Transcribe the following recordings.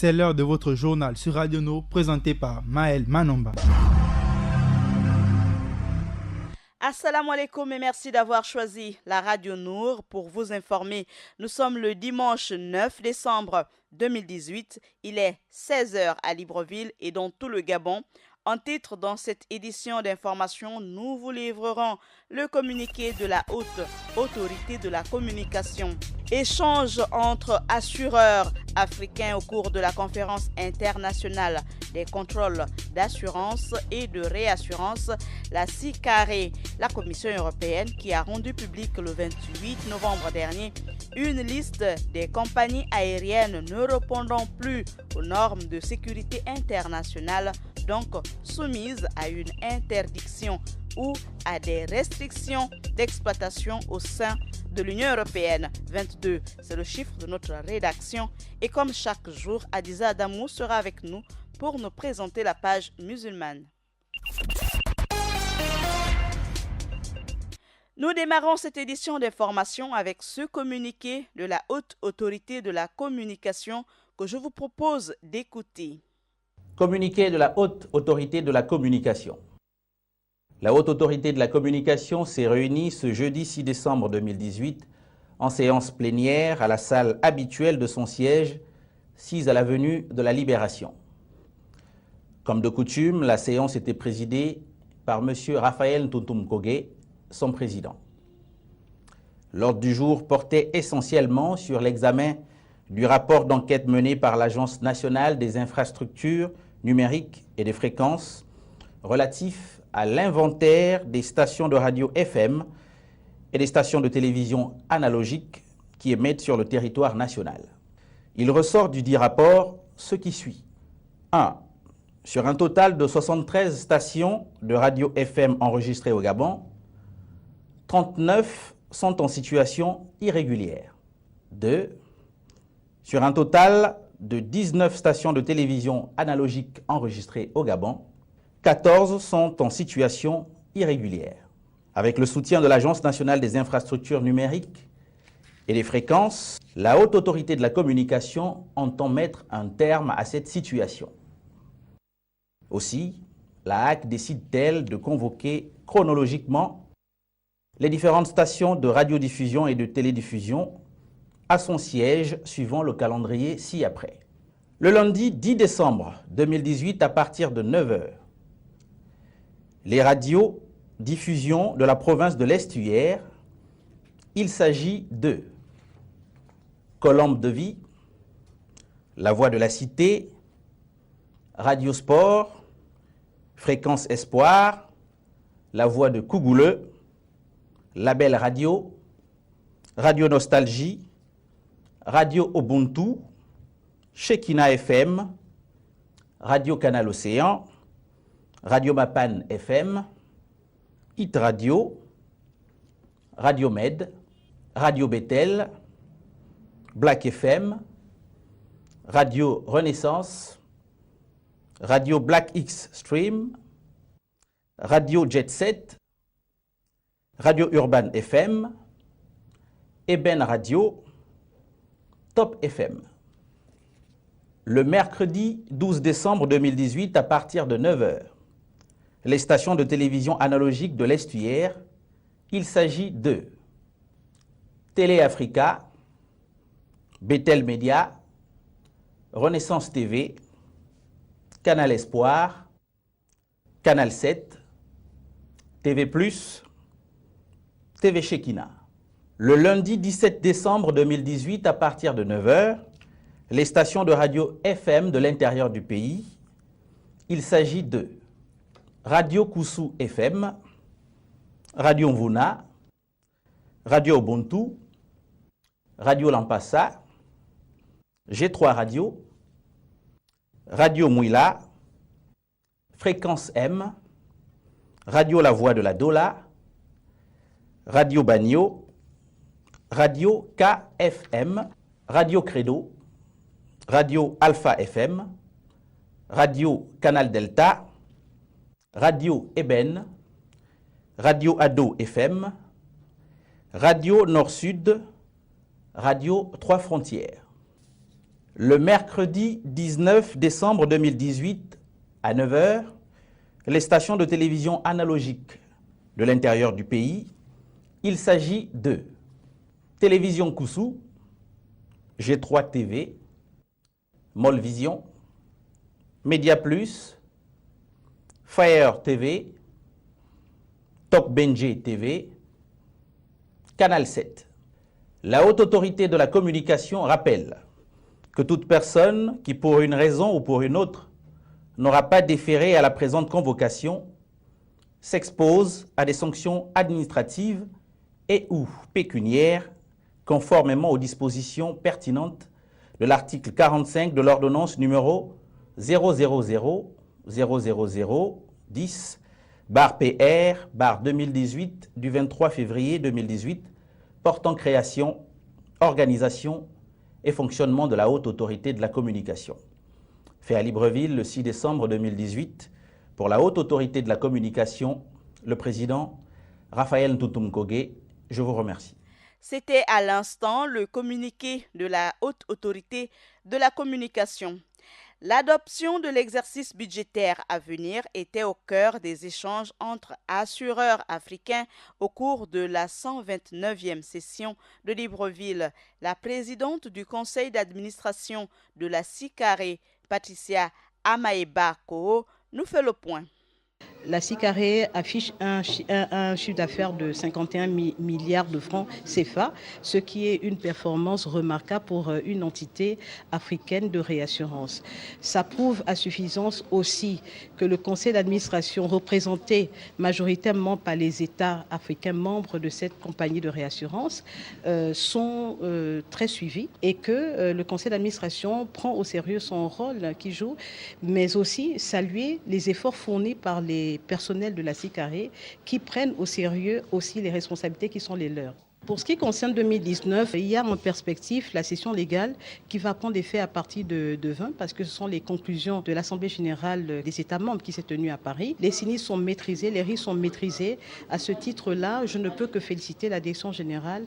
C'est l'heure de votre journal sur Radio No, présenté par Maël Manomba. Assalamu alaikum et merci d'avoir choisi la Radio Nour pour vous informer. Nous sommes le dimanche 9 décembre 2018. Il est 16h à Libreville et dans tout le Gabon. En titre, dans cette édition d'information, nous vous livrerons le communiqué de la Haute Autorité de la Communication. Échange entre assureurs africains au cours de la conférence internationale des contrôles d'assurance et de réassurance, la CICARE, la Commission européenne qui a rendu public le 28 novembre dernier une liste des compagnies aériennes ne répondant plus aux normes de sécurité internationale, donc soumises à une interdiction ou à des restrictions d'exploitation au sein de l'Union européenne. 22, c'est le chiffre de notre rédaction. Et comme chaque jour, Adiza Adamou sera avec nous pour nous présenter la page musulmane. Nous démarrons cette édition d'information avec ce communiqué de la Haute Autorité de la Communication que je vous propose d'écouter. Communiqué de la Haute Autorité de la Communication. La Haute Autorité de la Communication s'est réunie ce jeudi 6 décembre 2018 en séance plénière à la salle habituelle de son siège, 6 à l'avenue de la Libération. Comme de coutume, la séance était présidée par M. Raphaël Ntuntum Kogé, son président. L'ordre du jour portait essentiellement sur l'examen du rapport d'enquête mené par l'Agence nationale des infrastructures numériques et des fréquences relatif à l'inventaire des stations de radio FM et des stations de télévision analogiques qui émettent sur le territoire national. Il ressort du dit rapport ce qui suit. 1. Sur un total de 73 stations de radio FM enregistrées au Gabon, 39 sont en situation irrégulière. 2. Sur un total de 19 stations de télévision analogiques enregistrées au Gabon, 14 sont en situation irrégulière. Avec le soutien de l'Agence nationale des infrastructures numériques et des fréquences, la Haute Autorité de la Communication entend mettre un terme à cette situation. Aussi, la HAC décide-t-elle de convoquer chronologiquement les différentes stations de radiodiffusion et de télédiffusion à son siège suivant le calendrier ci-après. Le lundi 10 décembre 2018 à partir de 9h, les radiodiffusions de la province de l'Estuaire, il s'agit de Colombe de Vie, La Voix de la Cité, Radio Sport, Fréquence Espoir, La Voix de Cougouleux, Label Radio, Radio Nostalgie, Radio Ubuntu, Shekina FM, Radio Canal Océan, Radio Mapan FM, Hit Radio, Radio Med, Radio Bethel, Black FM, Radio Renaissance, Radio Black X Stream, Radio Jet Set, Radio Urban FM, Eben Radio, Top FM. Le mercredi 12 décembre 2018 à partir de 9h, les stations de télévision analogiques de l'Estuaire, il s'agit de Télé Africa, Bethel Média, Renaissance TV, Canal Espoir, Canal 7, TV+, TV Shekina. Le lundi 17 décembre 2018 à partir de 9h, les stations de radio FM de l'intérieur du pays, il s'agit de Radio Koussou FM, Radio Mvuna, Radio Ubuntu, Radio Lampassa, G3 Radio, Radio Mouila, Fréquence M, Radio La Voix de la Dola, Radio Bagno, Radio KFM, Radio Credo, Radio Alpha FM, Radio Canal Delta, Radio Eben, Radio Ado FM, Radio Nord-Sud, Radio Trois Frontières. Le mercredi 19 décembre 2018, à 9 h, les stations de télévision analogiques de l'intérieur du pays, il s'agit de Télévision Koussou, G3 TV, Molvision, Média Plus, Fire TV, Top Benji TV, Canal 7. La Haute Autorité de la Communication rappelle que toute personne qui, pour une raison ou pour une autre, n'aura pas déféré à la présente convocation, s'expose à des sanctions administratives et ou pécuniaires conformément aux dispositions pertinentes de l'article 45 de l'ordonnance numéro 000-10/PR/2018 du 23 février 2018 portant création, organisation et fonctionnement de la Haute Autorité de la Communication. Fait à Libreville le 6 décembre 2018 pour la Haute Autorité de la Communication, le président Raphaël Ntoutoum-Kogé. Je vous remercie. C'était à l'instant le communiqué de la Haute Autorité de la Communication. L'adoption de l'exercice budgétaire à venir était au cœur des échanges entre assureurs africains au cours de la 129e session de Libreville. La présidente du conseil d'administration de la SICARE, Patricia Amaeba-Koho, nous fait le point. La SICARE affiche un chiffre d'affaires de 51 milliards de francs CFA, ce qui est une performance remarquable pour une entité africaine de réassurance. Ça prouve à suffisance aussi que le conseil d'administration, représenté majoritairement par les États africains membres de cette compagnie de réassurance, sont très suivis et que le conseil d'administration prend au sérieux son rôle qu'il joue, mais aussi saluer les efforts fournis par les personnels de la SICARE qui prennent au sérieux aussi les responsabilités qui sont les leurs. Pour ce qui concerne 2019, il y a en perspective la session légale qui va prendre effet à partir de 20 parce que ce sont les conclusions de l'Assemblée générale des États membres qui s'est tenue à Paris. Les sinistres sont maîtrisés, les risques sont maîtrisés. À ce titre-là, je ne peux que féliciter la direction générale.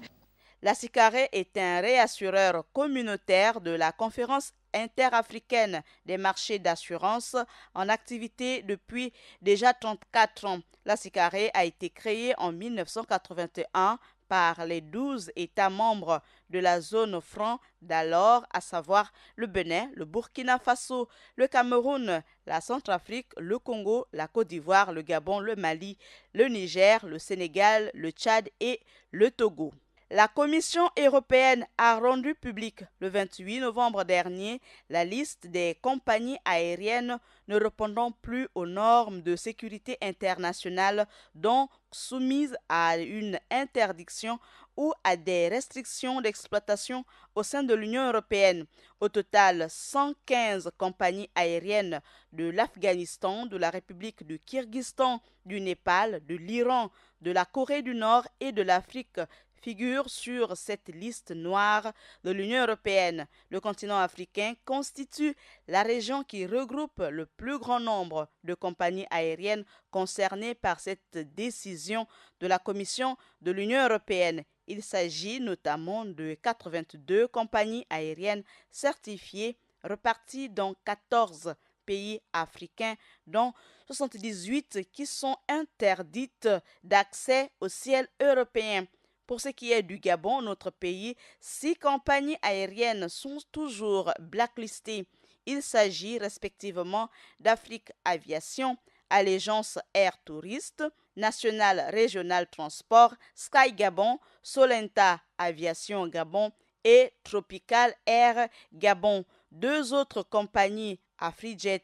La SICARE est un réassureur communautaire de la conférence interafricaine des marchés d'assurance en activité depuis déjà 34 ans. La SICARE a été créée en 1981 par les 12 États membres de la zone franc d'alors, à savoir le Bénin, le Burkina Faso, le Cameroun, la Centrafrique, le Congo, la Côte d'Ivoire, le Gabon, le Mali, le Niger, le Sénégal, le Tchad et le Togo. La Commission européenne a rendu publique le 28 novembre dernier la liste des compagnies aériennes ne répondant plus aux normes de sécurité internationale, donc soumises à une interdiction ou à des restrictions d'exploitation au sein de l'Union européenne. Au total, 115 compagnies aériennes de l'Afghanistan, de la République du Kyrgyzstan, du Népal, de l'Iran, de la Corée du Nord et de l'Afrique figure sur cette liste noire de l'Union européenne. Le continent africain constitue la région qui regroupe le plus grand nombre de compagnies aériennes concernées par cette décision de la Commission de l'Union européenne. Il s'agit notamment de 82 compagnies aériennes certifiées réparties dans 14 pays africains, dont 78 qui sont interdites d'accès au ciel européen. Pour ce qui est du Gabon, notre pays, 6 compagnies aériennes sont toujours blacklistées. Il s'agit respectivement d'Afrique Aviation, Allégeance Air Touriste, National Régional Transport, Sky Gabon, Solenta Aviation Gabon et Tropical Air Gabon. 2 autres compagnies, Afrijet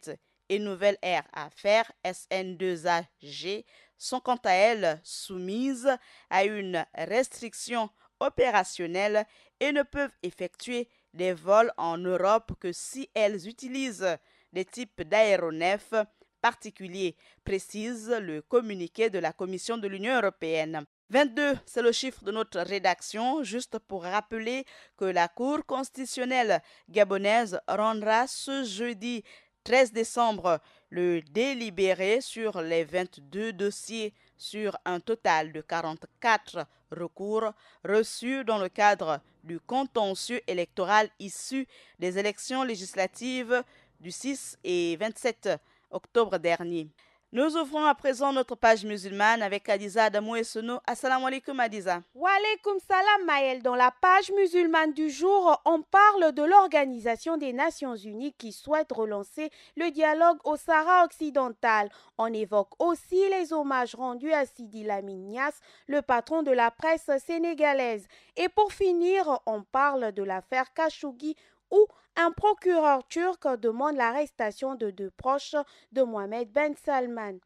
et Nouvelle Air Affaires, SN2AG, sont quant à elles soumises à une restriction opérationnelle et ne peuvent effectuer des vols en Europe que si elles utilisent des types d'aéronefs particuliers, précise le communiqué de la Commission de l'Union européenne. 22, c'est le chiffre de notre rédaction, juste pour rappeler que la Cour constitutionnelle gabonaise rendra ce jeudi 13 décembre le délibéré sur les 22 dossiers sur un total de 44 recours reçus dans le cadre du contentieux électoral issu des élections législatives du 6 et 27 octobre dernier. Nous ouvrons à présent notre page musulmane avec Adiza Adamou Essono. Assalamu alaikum Adiza. Wa alaikum salam Maël. Dans la page musulmane du jour, on parle de l'Organisation des Nations Unies qui souhaite relancer le dialogue au Sahara occidental. On évoque aussi les hommages rendus à Sidi Lamine Niasse, le patron de la presse sénégalaise. Et pour finir, on parle de l'affaire Khashoggi où un procureur turc demande l'arrestation de 2 proches de Mohamed Ben Salman.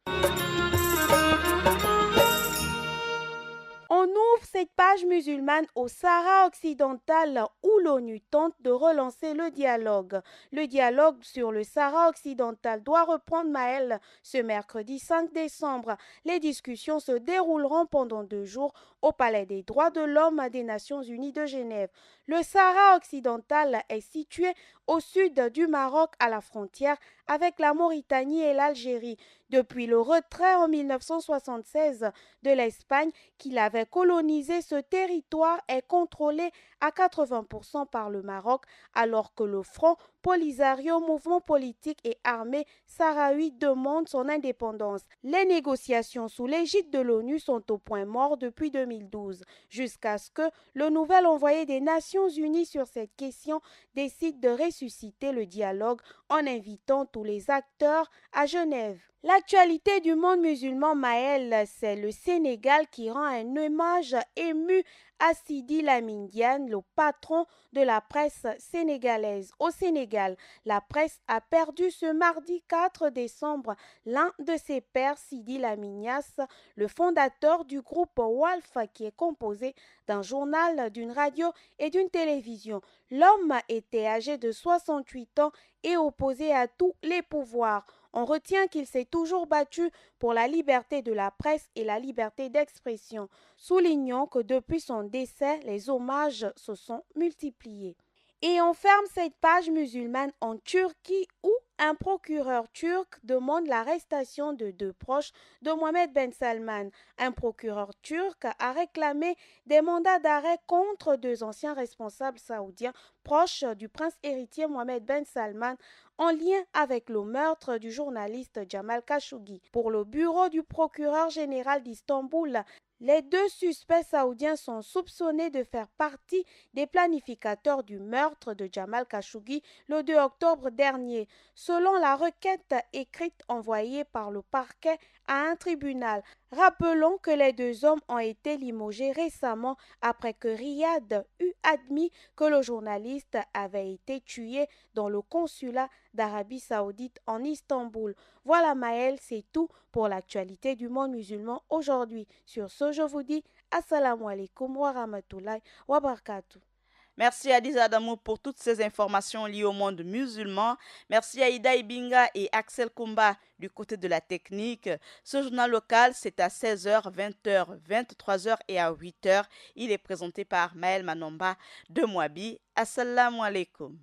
On ouvre cette page musulmane au Sahara occidental où l'ONU tente de relancer le dialogue. Le dialogue sur le Sahara occidental doit reprendre Maël ce mercredi 5 décembre. Les discussions se dérouleront pendant 2 jours au Palais des droits de l'homme des Nations Unies de Genève. Le Sahara occidental est situé au sud du Maroc à la frontière avec la Mauritanie et l'Algérie. Depuis le retrait en 1976 de l'Espagne qui avait colonisé ce territoire est contrôlé à 80% par le Maroc alors que le Front Polisario, mouvement politique et armé sahraoui, demande son indépendance. Les négociations sous l'égide de l'ONU sont au point mort depuis 2012, jusqu'à ce que le nouvel envoyé des Nations Unies sur cette question décide de ressusciter le dialogue en invitant tous les acteurs à Genève. L'actualité du monde musulman Maël, c'est le Sénégal qui rend un hommage ému à Sidi Lamine Niasse, le patron de la presse sénégalaise. Au Sénégal, la presse a perdu ce mardi 4 décembre l'un de ses pères, Sidi Lamine Niasse, le fondateur du groupe Walf qui est composé d'un journal, d'une radio et d'une télévision. L'homme était âgé de 68 ans et opposé à tous les pouvoirs. On retient qu'il s'est toujours battu pour la liberté de la presse et la liberté d'expression. Soulignons que depuis son décès, les hommages se sont multipliés. Et on ferme cette page musulmane en Turquie où un procureur turc demande l'arrestation de 2 proches de Mohamed Ben Salman. Un procureur turc a réclamé des mandats d'arrêt contre 2 anciens responsables saoudiens proches du prince héritier Mohamed Ben Salman en lien avec le meurtre du journaliste Jamal Khashoggi. Pour le bureau du procureur général d'Istanbul, les 2 suspects saoudiens sont soupçonnés de faire partie des planificateurs du meurtre de Jamal Khashoggi le 2 octobre dernier, selon la requête écrite envoyée par le parquet à un tribunal. Rappelons que les 2 hommes ont été limogés récemment après que Riyad eut admis que le journaliste avait été tué dans le consulat d'Arabie Saoudite en Istanbul. Voilà Maël, c'est tout pour l'actualité du monde musulman aujourd'hui. Sur ce, je vous dis Assalamu alaikum wa rahmatullahi wa barakatuh. Merci Adiza Adamou pour toutes ces informations liées au monde musulman. Merci à Ida Ibinga et Axel Kumba du côté de la technique. Ce journal local, c'est à 16h, 20h, 23h et à 8h. Il est présenté par Maël Manomba de Mouabi. Assalamu alaikum.